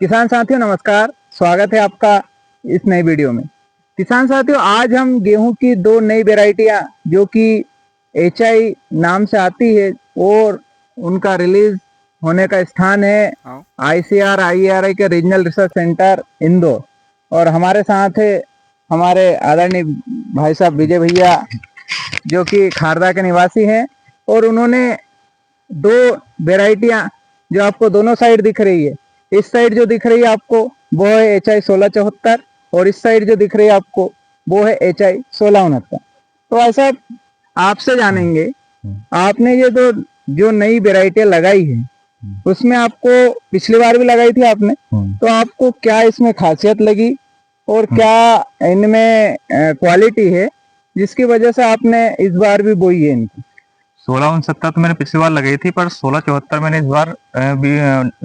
किसान साथियों नमस्कार। स्वागत है आपका इस नई वीडियो में। किसान साथियों, आज हम गेहूं की दो नई वेराइटियां जो कि HI नाम से आती है और उनका रिलीज होने का स्थान है ICR IARI के रीजनल रिसर्च सेंटर इंदौर। और हमारे साथ है हमारे आदरणीय भाई साहब विजय भैया जो कि खारदा के निवासी हैं। और उन्होंने दो वेराइटियां जो आपको दोनों साइड दिख रही है, इस साइड जो दिख रही है आपको वो है HI 1674 और इस साइड जो दिख रही है आपको वो है HI 1669। तो ऐसा आपसे जानेंगे, आपने ये जो नई वेराइटियां लगाई है उसमें आपको पिछली बार भी लगाई थी आपने, तो आपको क्या इसमें खासियत लगी और क्या इनमें क्वालिटी है जिसकी वजह से आपने इस बार भी बोई है इनकी? 1669 तो मैंने पिछली बार लगाई थी, पर 1674 मैंने इस बार भी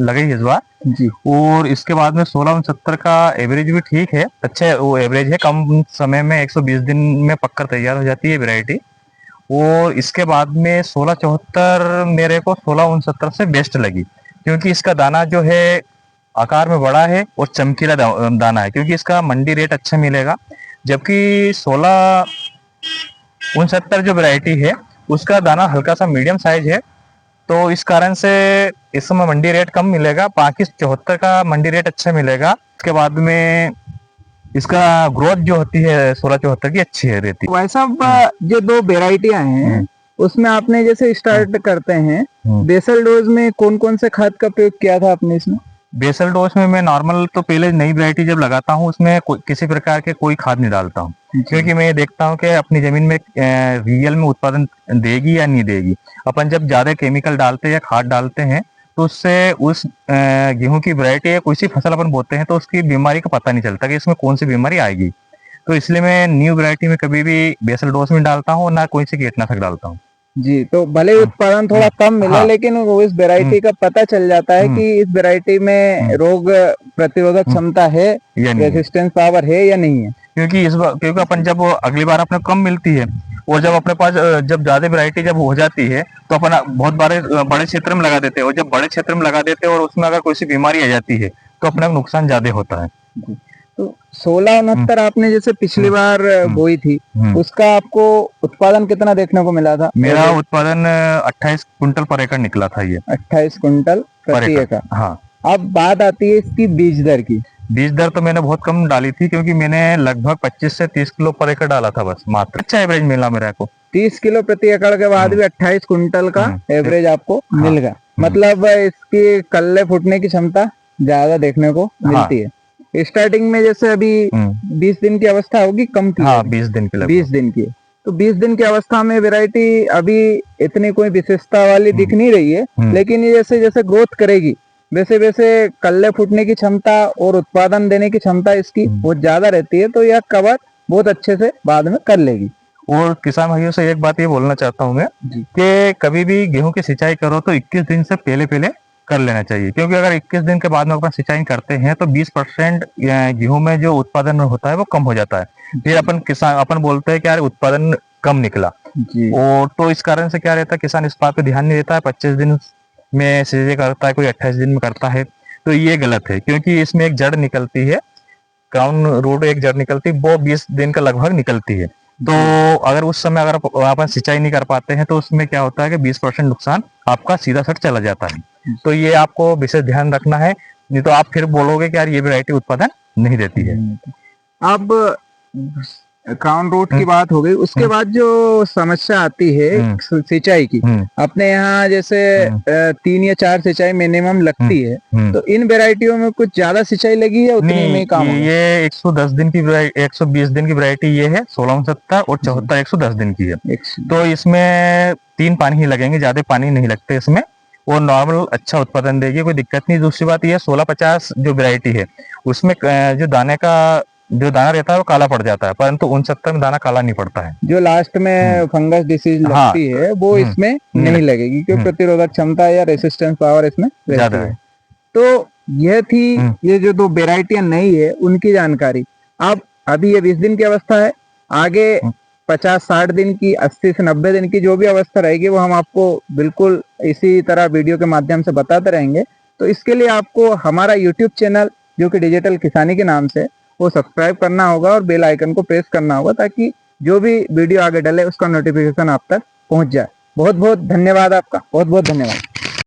लगाई है इस बार जी। और इसके बाद में 1669 का एवरेज भी ठीक है, अच्छा वो एवरेज है। कम समय में 120 दिन में पककर तैयार हो जाती है वैरायटी। और इसके बाद में 1674 मेरे को 1669 से बेस्ट लगी, क्योंकि इसका दाना जो है आकार में बड़ा है और चमकीला दाना है, क्योंकि इसका मंडी रेट अच्छा मिलेगा। जबकि 1669 जो वैरायटी है उसका दाना हल्का सा मीडियम साइज है, तो इस कारण से इस समय मंडी रेट कम मिलेगा। बाकी 74 का मंडी रेट अच्छा मिलेगा। इसके बाद में इसका ग्रोथ जो होती है 1674 की अच्छी है रहती है। वैसा जो दो वेराइटियां हैं उसमें आपने जैसे स्टार्ट करते हैं बेसल डोज में कौन कौन से खाद का प्रयोग किया था आपने इसमें? बेसल डोज में मैं नॉर्मल तो पहले नई वैरायटी जब लगाता हूँ उसमें किसी प्रकार के कोई खाद नहीं डालता हूँ, क्योंकि मैं ये देखता हूँ कि अपनी जमीन में रियल में उत्पादन देगी या नहीं देगी। अपन जब ज्यादा केमिकल डालते हैं या खाद डालते हैं तो उससे उस गेहूं की वैरायटी या कोई सी फसल अपन बोते हैं तो उसकी बीमारी का पता नहीं चलता कि इसमें कौन सी बीमारी आएगी। तो इसलिए मैं न्यू वैरायटी में कभी भी बेसल डोज में डालता हूँ ना कोई सी कीटनाशक डालता हूँ। जी, तो भले ही उत्पादन थोड़ा कम मिले लेकिन वो इस वेराइटी का पता चल जाता है कि इस वेराइटी में रोग प्रतिरोधक क्षमता है, रेजिस्टेंस पावर है या नहीं है। क्योंकि अपन जब अगली बार अपने कम मिलती है और जब अपने पास जब ज्यादा वैरायटी जब हो जाती है तो अपन बहुत बड़े क्षेत्र में लगा देते हैं, और जब बड़े क्षेत्र में लगा देते हैं और उसमें अगर कोई सी बीमारी आ जाती है तो अपने को नुकसान ज्यादा होता है। तो 1669 आपने जैसे पिछली बार बोई थी, उसका आपको उत्पादन कितना देखने को मिला था? मेरा उत्पादन 28 कुंटल पर एकड़ निकला था। ये 28 कुंटल प्रति एकड़। हाँ। अब बात आती है इसकी बीज दर की। बीज दर तो मैंने बहुत कम डाली थी, क्योंकि मैंने लगभग 25 से 30 किलो पर एकड़ डाला था बस, मात्र। अच्छा एवरेज मिला मेरे को। 30 किलो प्रति एकड़ के बाद भी 28 कुंटल का एवरेज आपको मिल गया। मतलब इसकी कल्ले फूटने की क्षमता ज्यादा देखने को मिलती है। स्टार्टिंग में जैसे अभी 20 दिन की अवस्था होगी कम की? हाँ, 20 दिन की 20 दिन की। तो 20 दिन की अवस्था में वैरायटी अभी इतनी कोई विशेषता वाली दिख नहीं रही है, लेकिन ये जैसे जैसे ग्रोथ करेगी वैसे वैसे कल्ले फूटने की क्षमता और उत्पादन देने की क्षमता इसकी बहुत ज्यादा रहती है, तो यह कवर बहुत अच्छे से बाद में कर लेगी। और किसान भाइयों से एक बात ये बोलना चाहता हूँ मैं कि कभी भी गेहूं की सिंचाई करो तो 21 दिन से पहले पहले कर लेना चाहिए, क्योंकि अगर 21 दिन के बाद में अपन सिंचाई करते हैं तो 20% गेहूं में जो उत्पादन होता है वो कम हो जाता है। फिर अपन बोलते हैं कि यार उत्पादन कम निकला, और तो इस कारण से क्या रहता है, किसान इस बात पे ध्यान नहीं देता है। 25 दिन में सिंचाई करता है, कोई 28 दिन में करता है, तो ये गलत है। क्योंकि इसमें एक जड़ निकलती है, क्राउन रूट एक जड़ निकलती है, वो 20 दिन का लगभग निकलती है। तो अगर उस समय अगर आप सिंचाई नहीं कर पाते हैं तो उसमें क्या होता है कि 20% नुकसान आपका सीधा सट चला जाता है। तो ये आपको विशेष ध्यान रखना है, नहीं तो आप फिर बोलोगे कि यार ये वैरायटी उत्पादन नहीं देती है। अब क्राउन रूट की बात हो गई, उसके बाद जो समस्या आती है सिंचाई की, अपने यहाँ जैसे 3 या 4 सिंचाई मिनिमम लगती है, तो इन वेराइटियों में कुछ ज्यादा सिंचाई लगी है उतनी में काम? ये 110 दिन की 120 दिन की वैरायटी ये है 1669, और 74 110 दिन की है। तो इसमें 3 पानी ही लगेंगे, ज्यादा पानी नहीं लगते इसमें, और नॉर्मल अच्छा उत्पादन देगी, कोई दिक्कत नहीं। दूसरी बात ये 1650 जो वैरायटी है उसमें जो दाना रहता है वो काला पड़ जाता है, परंतु 69 में दाना काला नहीं पड़ता है। जो लास्ट में फंगस डिसीज लगती है वो इसमें नहीं लगेगी, क्योंकि प्रतिरोधक क्षमता या रेसिस्टेंस पावर इसमें ज्यादा है। तो यह थी ये जो दो वेराइटियां नई है उनकी जानकारी। अब अभी ये 20 दिन की अवस्था है, आगे 50-60 दिन की, 80 से 90 दिन की जो भी अवस्था रहेगी वो हम आपको बिल्कुल इसी तरह वीडियो के माध्यम से बताते रहेंगे। तो इसके लिए आपको हमारा यूट्यूब चैनल जो कि डिजिटल किसानी के नाम से, वो सब्सक्राइब करना होगा और बेल आइकन को प्रेस करना होगा, ताकि जो भी वीडियो आगे डले उसका नोटिफिकेशन आप तक पहुंच जाए। बहुत बहुत धन्यवाद आपका, बहुत बहुत धन्यवाद।